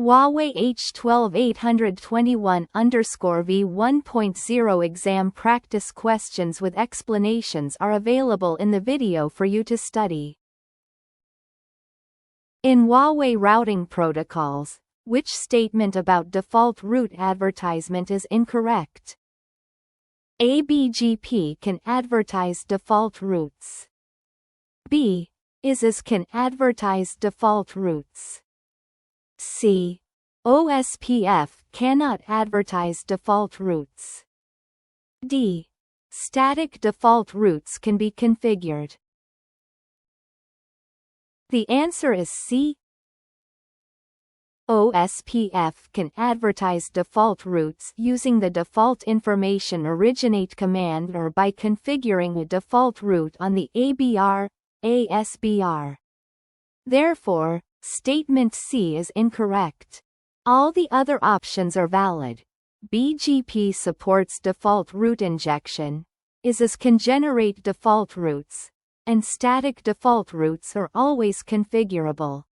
Huawei H12-821_V1.0 exam practice questions with explanations are available in the video for you to study. In Huawei routing protocols, which statement about default route advertisement is incorrect? A. BGP can advertise default routes. B. ISIS can advertise default routes. C. OSPF cannot advertise default routes. D. Static default routes can be configured. The answer is C. OSPF can advertise default routes using the default information originate command or by configuring a default route on the ASBR. Therefore, statement C is incorrect. All the other options are valid. BGP supports default route injection, ISIS can generate default routes, and static default routes are always configurable.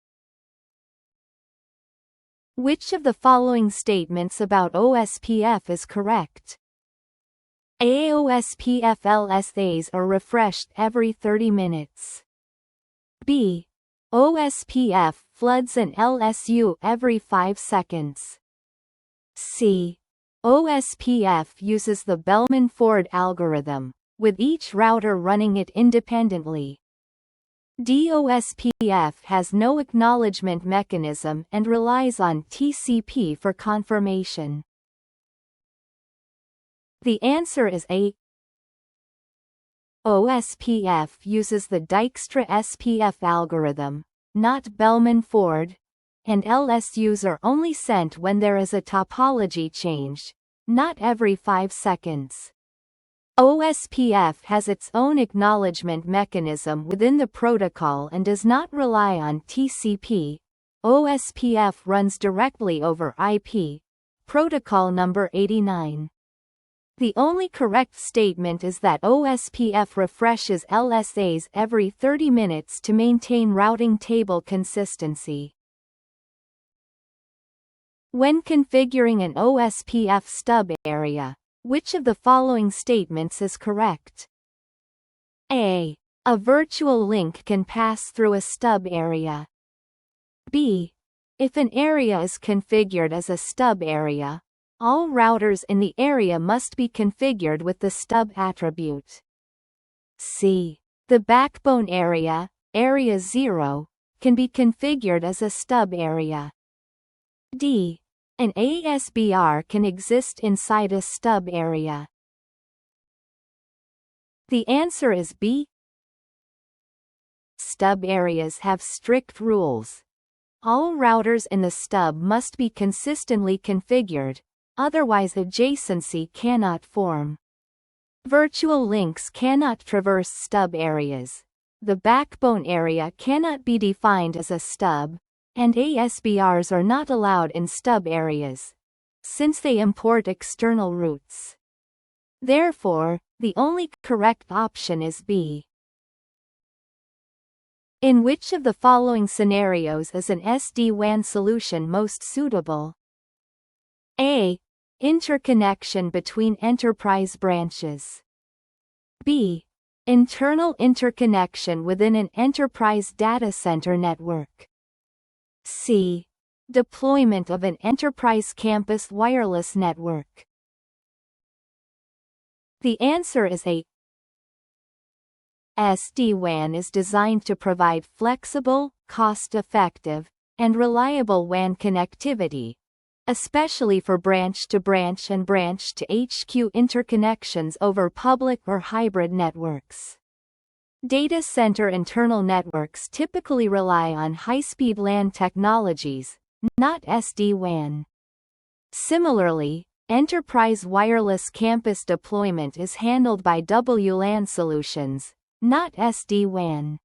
Which of the following statements about OSPF is correct? A. OSPF LSAs are refreshed every 30 minutes. B. OSPF floods an LSU every 5 seconds. C. OSPF uses the Bellman-Ford algorithm, with each router running it independently. D. OSPF has no acknowledgement mechanism and relies on TCP for confirmation. The answer is A. OSPF uses the Dijkstra SPF algorithm, not Bellman-Ford, and LSUs are only sent when there is a topology change, not every 5 seconds. OSPF has its own acknowledgement mechanism within the protocol and does not rely on TCP. OSPF runs directly over IP, protocol number 89. The only correct statement is that OSPF refreshes LSAs every 30 minutes to maintain routing table consistency. When configuring an OSPF stub area, which of the following statements is correct? A. A virtual link can pass through a stub area. B. If an area is configured as a stub area, all routers in the area must be configured with the stub attribute. C. The backbone area, area 0, can be configured as a stub area. D. An ASBR can exist inside a stub area. The answer is B. Stub areas have strict rules. All routers in the stub must be consistently configured, otherwise adjacency cannot form. Virtual links cannot traverse stub areas. The backbone area cannot be defined as a stub, and ASBRs are not allowed in stub areas, since they import external routes. Therefore, the only correct option is B. In which of the following scenarios is an SD-WAN solution most suitable? A. Interconnection between enterprise branches. B. Internal interconnection within an enterprise data center network. C. Deployment of an enterprise campus wireless network. The answer is A. SD-WAN is designed to provide flexible, cost-effective, and reliable WAN connectivity, especially for branch-to-branch and branch-to-HQ interconnections over public or hybrid networks. Data center internal networks typically rely on high-speed LAN technologies, not SD-WAN. Similarly, enterprise wireless campus deployment is handled by WLAN solutions, not SD-WAN.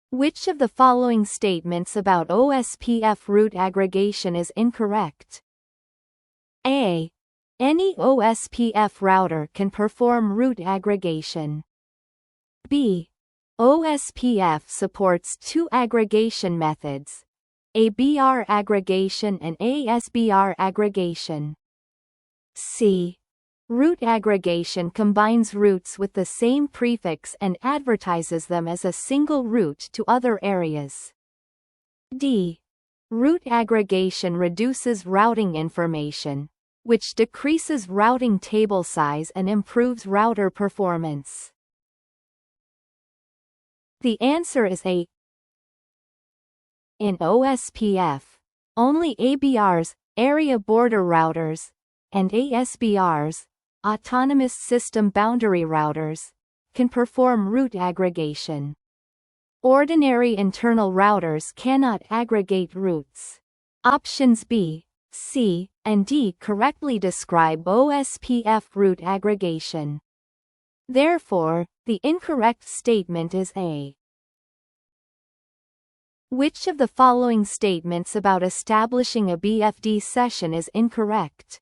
Which of the following statements about OSPF route aggregation is incorrect? A. Any OSPF router can perform route aggregation. B. OSPF supports two aggregation methods, ABR aggregation and ASBR aggregation. C. Root aggregation combines roots with the same prefix and advertises them as a single root to other areas. D. Root aggregation reduces routing information, which decreases routing table size and improves router performance. The answer is A. In OSPF, only ABRs, area border routers, and ASBRs, autonomous system boundary routers, can perform root aggregation. Ordinary internal routers cannot aggregate roots. Options B, C, and D correctly describe OSPF root aggregation. Therefore, the incorrect statement is A. Which of the following statements about establishing a BFD session is incorrect?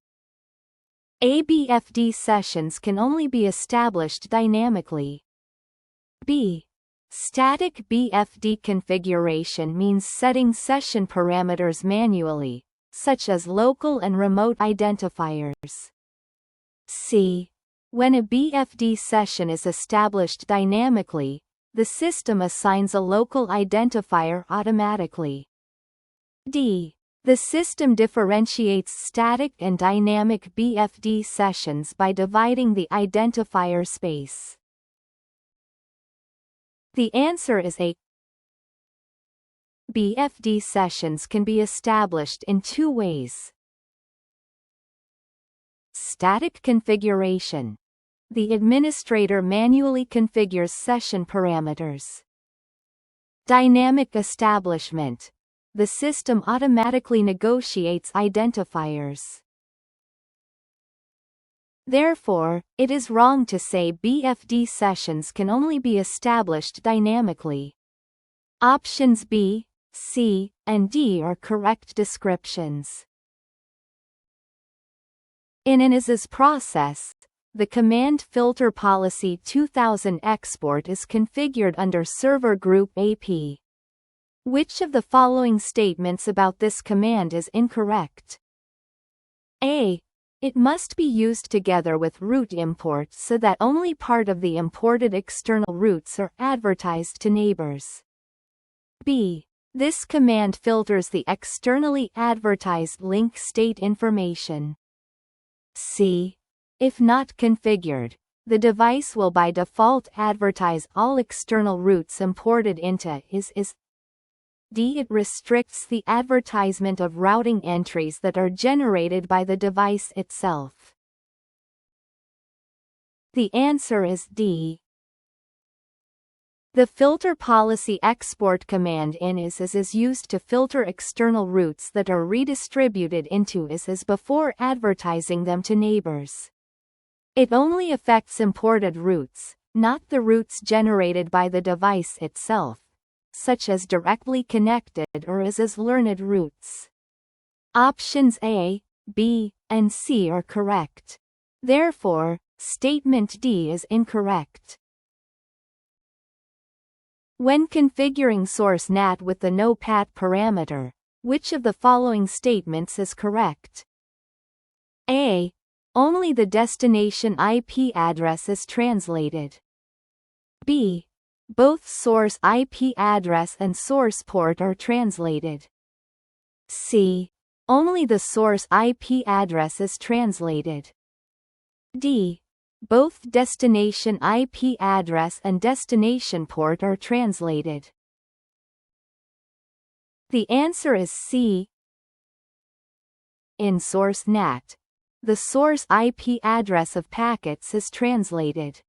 A. BFD sessions can only be established dynamically. B. Static BFD configuration means setting session parameters manually, such as local and remote identifiers. C. When a BFD session is established dynamically, the system assigns a local identifier automatically. D. The system differentiates static and dynamic BFD sessions by dividing the identifier space. The answer is A. BFD sessions can be established in two ways. Static configuration. The administrator manually configures session parameters. Dynamic establishment. The system automatically negotiates identifiers. Therefore, it is wrong to say BFD sessions can only be established dynamically. Options B, C, and D are correct descriptions. In an as-is process, the command filter policy 2000 export is configured under server group AP. Which of the following statements about this command is incorrect? A. It must be used together with root import so that only part of the imported external roots are advertised to neighbors. B. This command filters the externally advertised link state information. C. If not configured, the device will by default advertise all external roots imported into is. D. It restricts the advertisement of routing entries that are generated by the device itself. The answer is D. The filter policy export command in is used to filter external roots that are redistributed into is before advertising them to neighbors. It only affects imported roots, not the roots generated by the device itself, such as directly connected or as learned roots. Options A, B, and C are correct. Therefore, statement D is incorrect. When configuring source NAT with the no-PAT parameter, which of the following statements is correct? A. Only the destination IP address is translated. B. Both source IP address and source port are translated. C. Only the source IP address is translated. D. Both destination IP address and destination port are translated. The answer is C. In source NAT, the source IP address of packets is translated.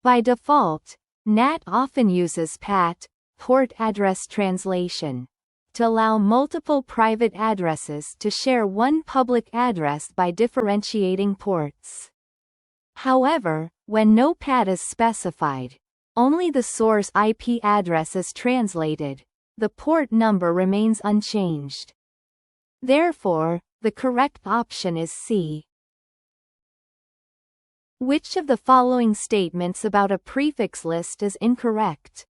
By default, NAT often uses PAT, port address translation, to allow multiple private addresses to share one public address by differentiating ports. However, when no PAT is specified, only the source IP address is translated, the port number remains unchanged. Therefore, the correct option is C. Which of the following statements about a prefix list is incorrect?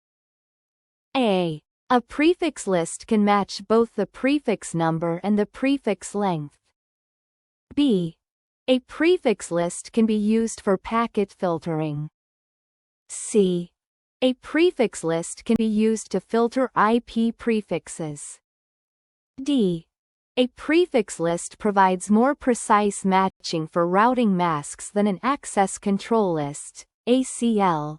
A. A prefix list can match both the prefix number and the prefix length. B. A prefix list can be used for packet filtering. C. A prefix list can be used to filter IP prefixes. D. A prefix list provides more precise matching for routing masks than an access control list, ACL.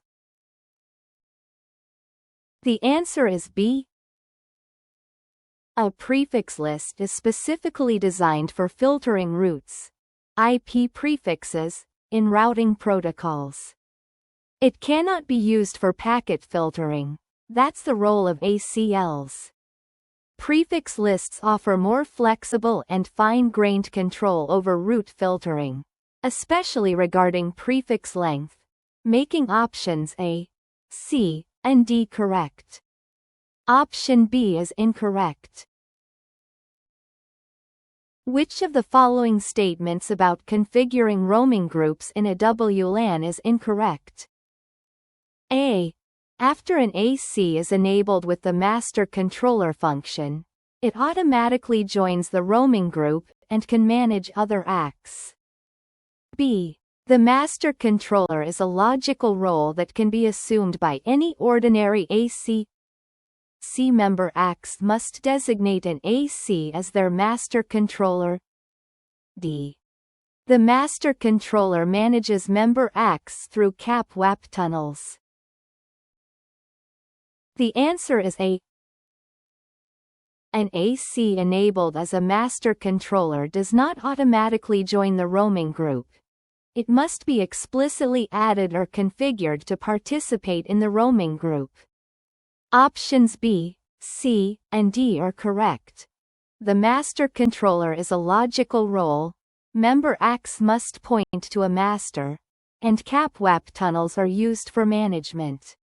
The answer is B. A prefix list is specifically designed for filtering routes, IP prefixes, in routing protocols. It cannot be used for packet filtering. That's the role of ACLs. Prefix lists offer more flexible and fine-grained control over route filtering, especially regarding prefix length, making options A, C, and D correct. Option B is incorrect. Which of the following statements about configuring roaming groups in a WLAN is incorrect? A. After an AC is enabled with the master controller function, it automatically joins the roaming group and can manage other ACs. B. The master controller is a logical role that can be assumed by any ordinary AC. C. Member ACs must designate an AC as their master controller. D. The master controller manages member ACs through CAP-WAP tunnels. The answer is A. An AC enabled as a master controller does not automatically join the roaming group. It must be explicitly added or configured to participate in the roaming group. Options B, C, and D are correct. The master controller is a logical role, member ACs must point to a master, and CAP-WAP tunnels are used for management.